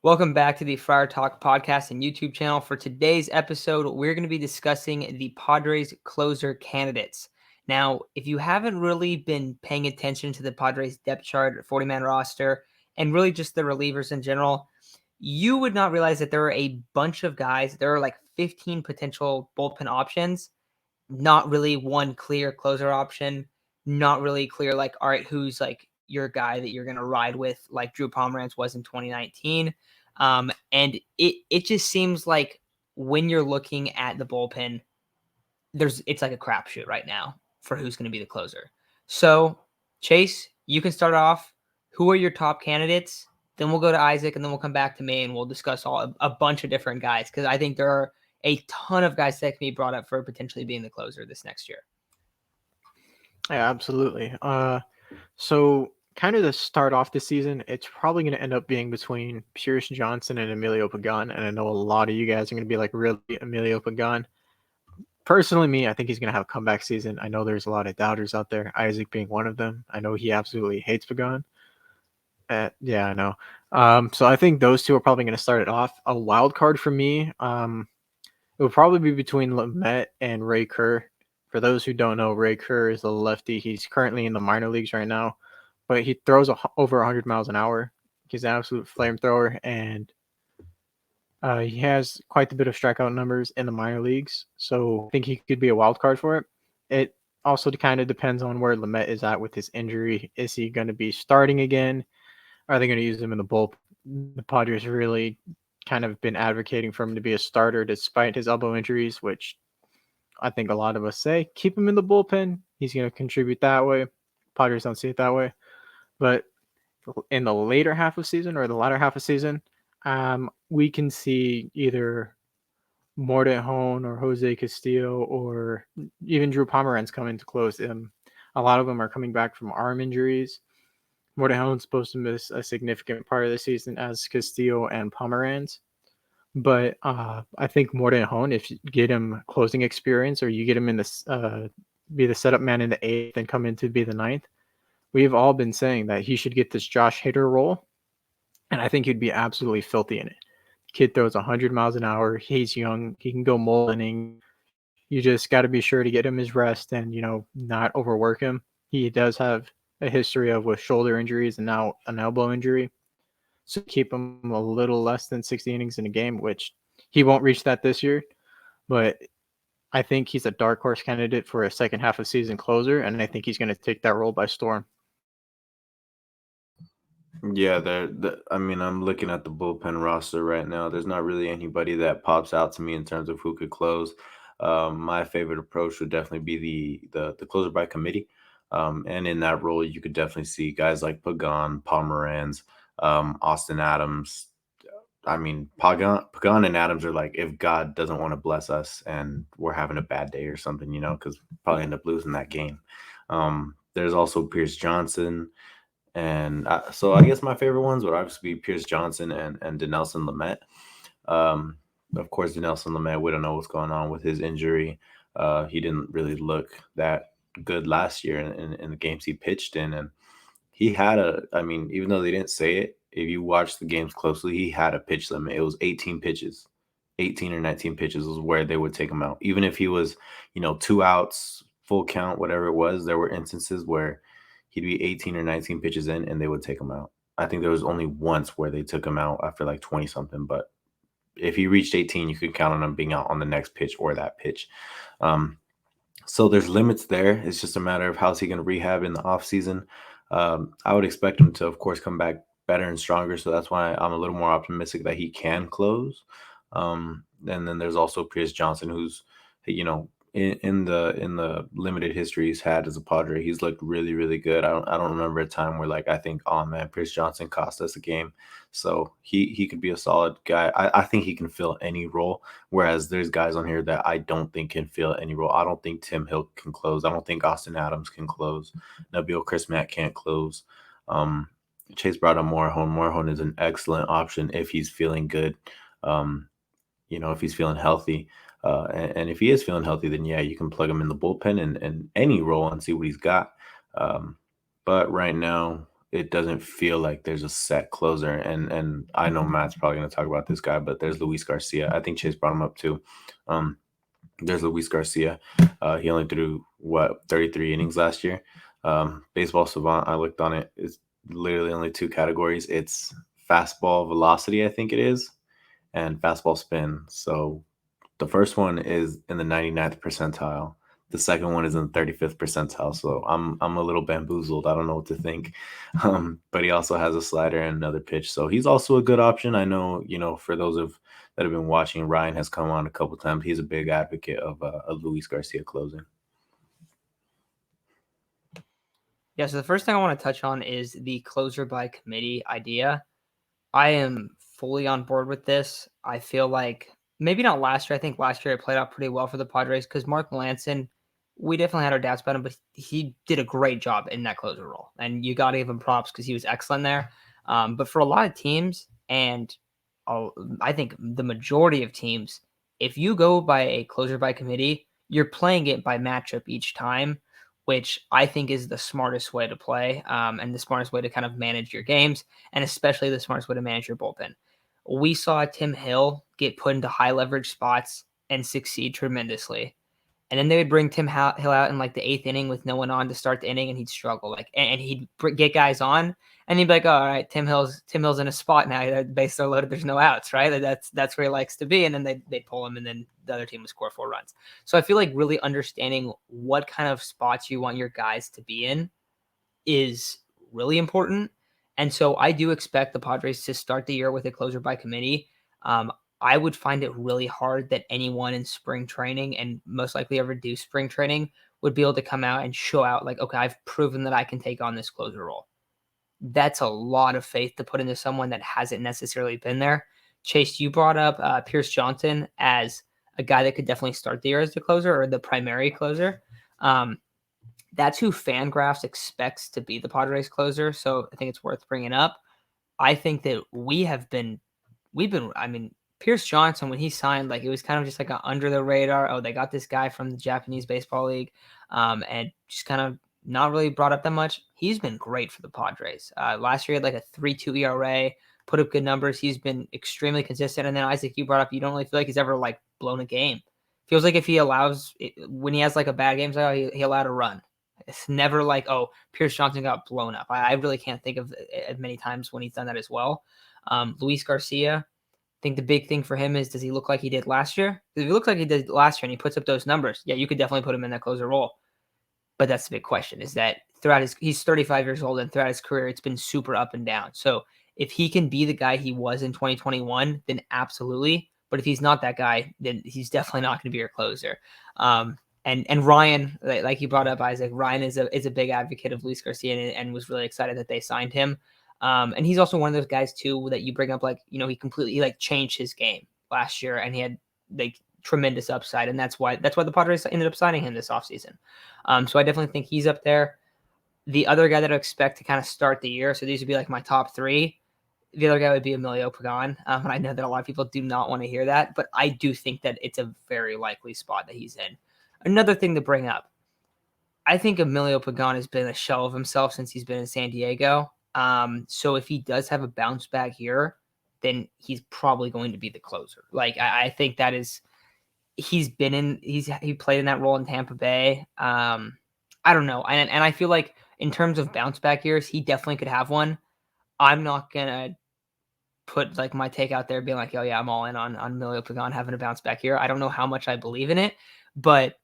Welcome back to the Friar Talk podcast and YouTube channel. For today's episode, we're going to be discussing the Padres closer candidates. Now, if you haven't really been paying attention to the Padres depth chart, 40-man roster, and really just the relievers in general, you would not realize that there are a bunch of guys. There are like 15 potential bullpen options, not really one clear closer option, not really clear like, all right, who's like your guy that you're going to ride with like Drew Pomeranz was in 2019. And it just seems like when you're looking at the bullpen, it's like a crapshoot right now for who's going to be the closer. So, Chase, you can start off. Who are your top candidates? Then we'll go to Isaac, and then we'll come back to me, and we'll discuss a bunch of different guys because I think there are a ton of guys that can be brought up for potentially being the closer this next year. Yeah, absolutely. So kind of to start off the season, it's probably going to end up being between Piers Johnson and Emilio Pagan. And I know a lot of you guys are going to be like, really, Emilio Pagan? Personally, me, I think he's going to have a comeback season. I know there's a lot of doubters out there, Isaac being one of them. I know he absolutely hates Pagan. Yeah, I know. So I think those two are probably going to start it off. A wild card for me, it would probably be between Lamet and Ray Kerr. For those who don't know, Ray Kerr is a lefty. He's currently in the minor leagues right now, but he throws over 100 miles an hour. He's an absolute flamethrower, and he has quite a bit of strikeout numbers in the minor leagues. So I think he could be a wild card for it. It also kind of depends on where Lamet is at with his injury. Is he going to be starting again? Are they going to use him in the bullpen? The Padres really kind of been advocating for him to be a starter despite his elbow injuries, which I think a lot of us say keep him in the bullpen. He's going to contribute that way. Padres don't see it that way. But in the later half of season or the latter half of season, we can see either Mortejon or Jose Castillo or even Drew Pomeranz coming to close. A lot of them are coming back from arm injuries. Mortejon's supposed to miss a significant part of the season as Castillo and Pomeranz. But I think Mortejon, if you get him closing experience or you get him in this, be the setup man in the eighth and come in to be the ninth, we've all been saying that he should get this Josh Hader role. And I think he'd be absolutely filthy in it. Kid throws 100 miles an hour. He's young. He can go multiple innings. You just got to be sure to get him his rest and, not overwork him. He does have a history of with shoulder injuries and now an elbow injury. So keep him a little less than 60 innings in a game, which he won't reach that this year. But I think he's a dark horse candidate for a second half of season closer, and I think he's going to take that role by storm. Yeah, I'm looking at the bullpen roster right now. There's not really anybody that pops out to me in terms of who could close. My favorite approach would definitely be the closer by committee. And in that role, you could definitely see guys like Pagan, Pomeranz, Austin Adams. I mean, Pagan and Adams are like, if God doesn't want to bless us and we're having a bad day or something, because probably end up losing that game. There's also Piers Johnson. And so I guess my favorite ones would obviously be Piers Johnson and Dinelson Lamet. Of course, Dinelson Lamet, we don't know what's going on with his injury. He didn't really look that good last year in the games he pitched in. And he had even though they didn't say it, if you watch the games closely, he had a pitch limit. It was 18 pitches. 18 or 19 pitches was where they would take him out. Even if he was, 2 outs, full count, whatever it was, there were instances where he'd be 18 or 19 pitches in and they would take him out. I think there was only once where they took him out after like 20 something, but if he reached 18, you could count on him being out on the next pitch or that pitch. So there's limits there. It's just a matter of how's he going to rehab in the offseason. I would expect him to, of course, come back better and stronger. So that's why I'm a little more optimistic that he can close. And then there's also Piers Johnson, who's, in the limited history he's had as a Padre, he's looked really, really good. I don't remember a time where I think, oh man, Piers Johnson cost us a game. So he could be a solid guy. I think he can fill any role. Whereas there's guys on here that I don't think can fill any role. I don't think Tim Hill can close. I don't think Austin Adams can close. Nabil Chrismat can't close. Chase brought up Mortejon. Mortejon is an excellent option if he's feeling good. If he's feeling healthy. And if he is feeling healthy, then yeah, you can plug him in the bullpen and any role and see what he's got. But right now, it doesn't feel like there's a set closer. And I know Matt's probably going to talk about this guy, but there's Luis Garcia. I think Chase brought him up too. There's Luis Garcia. He only threw 33 innings last year. Baseball Savant, I looked on it. It's literally only 2 categories. It's fastball velocity, I think it is, and fastball spin. So the first one is in the 99th percentile. The second one is in the 35th percentile. So I'm a little bamboozled. I don't know what to think. But he also has a slider and another pitch. So he's also a good option. I know, for those that have been watching, Ryan has come on a couple times. He's a big advocate of Luis Garcia closing. Yeah, so the first thing I want to touch on is the closer by committee idea. I am fully on board with this. I feel like maybe not last year. I think last year it played out pretty well for the Padres because Mark Melanson, we definitely had our doubts about him, but he did a great job in that closer role. And you got to give him props because he was excellent there. But for a lot of teams, and I think the majority of teams, if you go by a closer by committee, you're playing it by matchup each time, which I think is the smartest way to play, and the smartest way to kind of manage your games, and especially the smartest way to manage your bullpen. We saw Tim Hill get put into high leverage spots and succeed tremendously. And then they would bring Tim Hill out in like the 8th inning with no one on to start the inning, and he'd struggle. And he'd get guys on, and he'd be like, oh, "All right, Tim Hill's in a spot now. The bases are loaded. There's no outs, right? That's where he likes to be." And then they pull him, and then the other team would score 4 runs. So I feel like really understanding what kind of spots you want your guys to be in is really important. And so I do expect the Padres to start the year with a closer by committee. I would find it really hard that anyone in spring training, and most likely ever do spring training, would be able to come out and show out like, okay, I've proven that I can take on this closer role. That's a lot of faith to put into someone that hasn't necessarily been there. Chase, you brought up Piers Johnson as a guy that could definitely start the year as the closer or the primary closer. That's who Fangraphs expects to be the Padres closer. So I think it's worth bringing up. I think that Piers Johnson, when he signed, like it was kind of just like an under the radar. Oh, they got this guy from the Japanese Baseball League, and just kind of not really brought up that much. He's been great for the Padres. Last year he had like a 3.2 ERA, put up good numbers. He's been extremely consistent. And then Isaac, you brought up, you don't really feel like he's ever like blown a game. Feels like if he allows, when he has like a bad game, so he allowed a run. It's never like, oh, Piers Johnson got blown up. I really can't think of many times when he's done that as well. Luis Garcia, I think the big thing for him is, does he look like he did last year? If he looks like he did last year and he puts up those numbers, yeah, you could definitely put him in that closer role. But that's the big question, is that he's 35 years old, and throughout his career, it's been super up and down. So if he can be the guy he was in 2021, then absolutely. But if he's not that guy, then he's definitely not going to be your closer. And Ryan, like you brought up, Isaac, Ryan is a big advocate of Luis Garcia and was really excited that they signed him. And he's also one of those guys too that you bring up, like, he completely like changed his game last year, and he had like tremendous upside, and that's why the Padres ended up signing him this offseason. So I definitely think he's up there. The other guy that I expect to kind of start the year, so these would be like my top 3. The other guy would be Emilio Pagan. And I know that a lot of people do not want to hear that, but I do think that it's a very likely spot that he's in. Another thing to bring up, I think Emilio Pagan has been a shell of himself since he's been in San Diego. So if he does have a bounce back here, then he's probably going to be the closer. Like I think that is, he played in that role in Tampa Bay. I don't know. And I feel like in terms of bounce back years, he definitely could have one. I'm not going to put like my take out there being like, oh yeah, I'm all in on Emilio Pagan having a bounce back here. I don't know how much I believe in it, but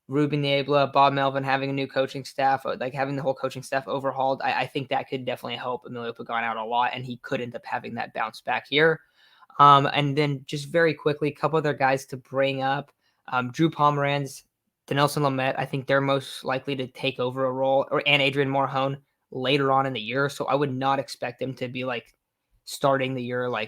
Ruben Niebla, Bob Melvin having a new coaching staff, like having the whole coaching staff overhauled, I think that could definitely help Emilio Pagan out a lot, and he could end up having that bounce back here. And then just very quickly, a couple other guys to bring up. Drew Pomeranz, Dinelson Lamet, I think they're most likely to take over a role, and Adrian Morhone later on in the year. So I would not expect them to be like starting the year or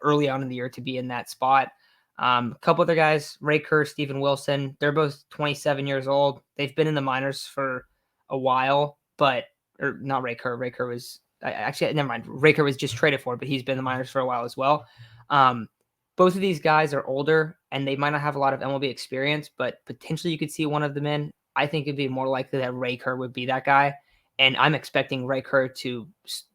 early on in the year to be in that spot. A couple other guys, Ray Kerr, Steven Wilson, they're both 27 years old. They've been in the minors for a while, or not Ray Kerr. Ray Kerr was never mind. Ray Kerr was just traded for, but he's been in the minors for a while as well. Both of these guys are older, and they might not have a lot of MLB experience, but potentially you could see one of them in. I think it'd be more likely that Ray Kerr would be that guy. And I'm expecting Kerr to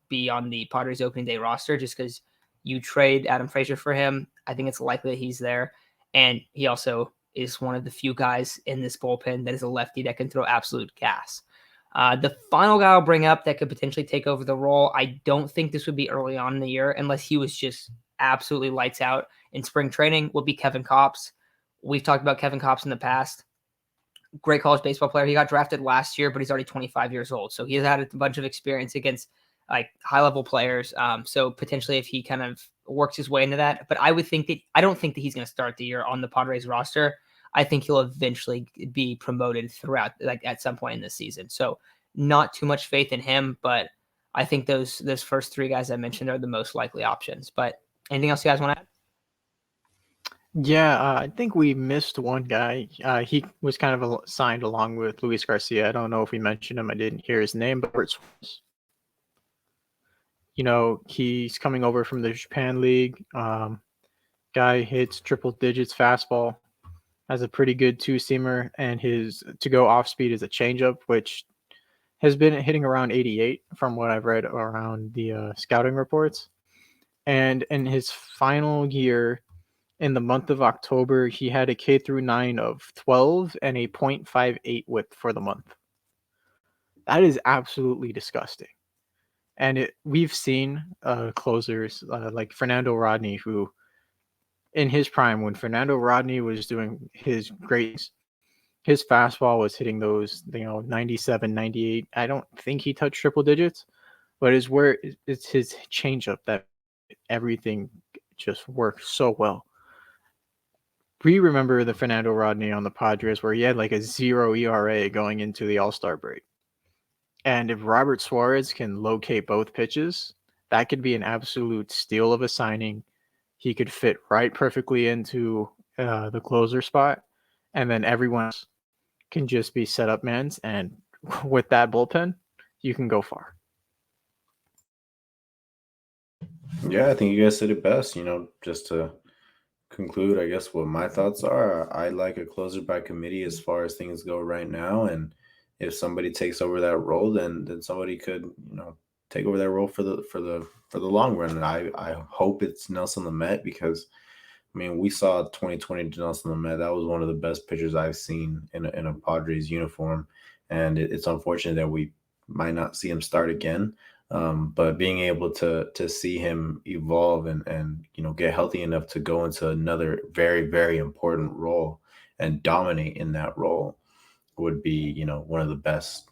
be on the Padres opening day roster just because you trade Adam Frazier for him. I think it's likely that he's there. And he also is one of the few guys in this bullpen that is a lefty that can throw absolute gas. The final guy I'll bring up that could potentially take over the role, I don't think this would be early on in the year unless he was just absolutely lights out in spring training, would be Kevin Kopps. We've talked about Kevin Kopps in the past. Great college baseball player. He got drafted last year, but he's already 25 years old. So he has had a bunch of experience against like high-level players. So potentially if he kind of works his way into that. But I don't think that he's going to start the year on the Padres roster. I think he'll eventually be promoted throughout, like at some point in the season. So not too much faith in him, but I think those first three guys I mentioned are the most likely options. But anything else you guys want to add? Yeah, I think we missed one guy. He was kind of signed along with Luis Garcia. I don't know if we mentioned him. I didn't hear his name, but Suarez. He's coming over from the Japan League. Guy hits triple digits fastball, has a pretty good two-seamer, and his to-go off-speed is a changeup, which has been hitting around 88 from what I've read around the scouting reports. And in his final year, in the month of October, he had a K through 9 of 12 and a .58 whip for the month. That is absolutely disgusting. And we've seen closers like Fernando Rodney, who in his prime, when Fernando Rodney was doing his great, his fastball was hitting those, 97, 98. I don't think he touched triple digits, but it's his changeup that everything just works so well. We remember the Fernando Rodney on the Padres where he had like a 0 ERA going into the All-Star break. And if Robert Suarez can locate both pitches, that could be an absolute steal of a signing. He could fit right perfectly into the closer spot, and then everyone else can just be setup mans. And with that bullpen, you can go far. Yeah, I think you guys said it best. Just to conclude, I guess what my thoughts are, I like a closer by committee as far as things go right now. And if somebody takes over that role, then somebody could, take over that role for the long run. And I hope it's Nelson Lamet, because we saw 2020 Nelson Lamet. That was one of the best pitchers I've seen in a Padres uniform. And it's unfortunate that we might not see him start again. But being able to see him evolve and get healthy enough to go into another very, very important role and dominate in that role would be, one of the best.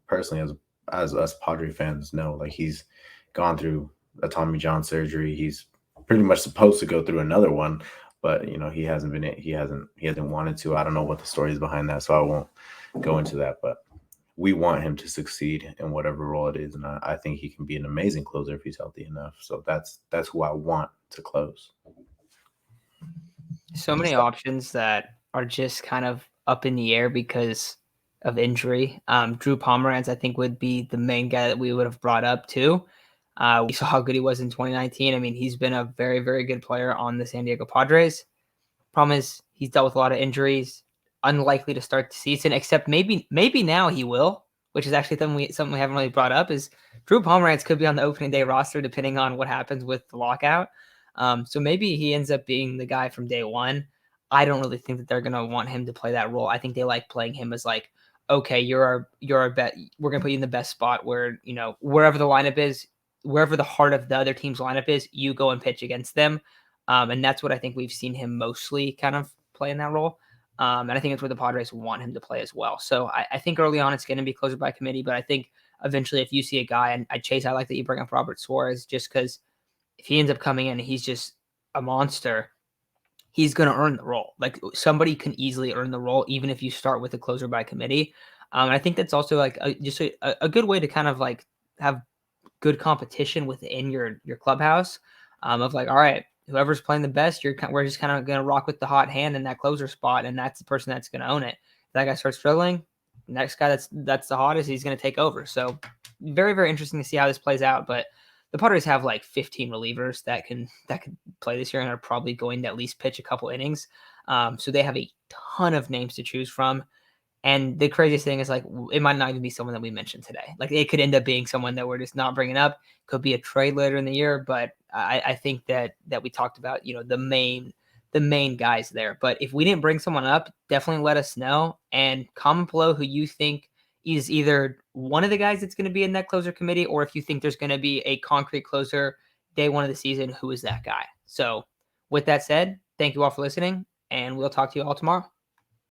Personally, as us Padre fans know, like, he's gone through a Tommy John surgery. He's pretty much supposed to go through another one, but he hasn't wanted to. I don't know what the story is behind that, so I won't go into that, but we want him to succeed in whatever role it is. And I think he can be an amazing closer if he's healthy enough. So that's who I want to close. So many options that are just kind of up in the air because of injury. Drew Pomeranz, I think, would be the main guy that we would have brought up too. We saw how good he was in 2019. He's been a very, very good player on the San Diego Padres. Problem is, he's dealt with a lot of injuries. Unlikely to start the season, except maybe now he will, which is actually something we haven't really brought up. Is Drew Pomeranz could be on the opening day roster depending on what happens with the lockout. So maybe he ends up being the guy from day one. I don't really think that they're gonna want him to play that role. I think they like playing him as like, okay, you're our bet. We're gonna put you in the best spot where wherever the lineup is, wherever the heart of the other team's lineup is, you go and pitch against them. And that's what I think we've seen him mostly kind of play in that role. And I think it's where the Padres want him to play as well. So I think early on it's going to be closer by committee, but I think eventually if you see a guy, and I like that you bring up Robert Suarez, just because if he ends up coming in and he's just a monster, he's going to earn the role. Like, somebody can easily earn the role, even if you start with a closer by committee. And I think that's also like just a good way to kind of like have good competition within your clubhouse of like, all right, whoever's playing the best, we're just kind of going to rock with the hot hand in that closer spot, and that's the person that's going to own it. If that guy starts struggling, next guy that's the hottest, he's going to take over. So very, very interesting to see how this plays out. But the Padres have like 15 relievers that can play this year and are probably going to at least pitch a couple innings. So they have a ton of names to choose from. And the craziest thing is, like, it might not even be someone that we mentioned today. Like, it could end up being someone that we're just not bringing up. Could be a trade later in the year, but I think that we talked about, the main guys there. But if we didn't bring someone up, definitely let us know, and comment below who you think is either one of the guys that's going to be in that closer committee, or if you think there's going to be a concrete closer day one of the season, who is that guy? So with that said, thank you all for listening, and we'll talk to you all tomorrow.